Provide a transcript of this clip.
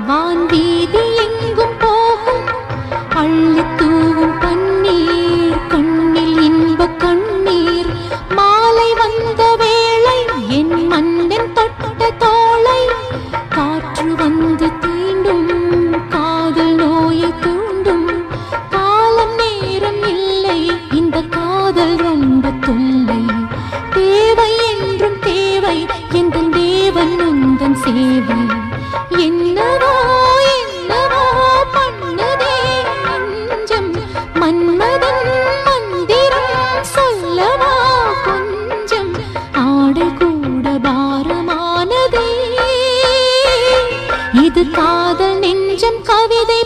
வான்வீதி எங்கும் போகும் அள்ளி தூவும் பன்னீர் கண்ணில் இன்ப கண்ணீர் மாலை வந்த வேளை என் மன்னன் தொட்ட தோளை காற்று வந்து தீண்டும் காதல் நோயை தூண்டும் காலம் நேரம் இல்லை இந்த காதல் ரொம்ப தொல்லை தேவை என்றும் தேவை எந்த தேவன் உந்தன் சேவை என்னவோ என்னவோ பண்ணுதே நெஞ்சம் மன்மதன் மந்திரம் சொல்லவா கொஞ்சம் ஆடை கூட பாரமானதே இது காதல் நெஞ்சம் கவிதை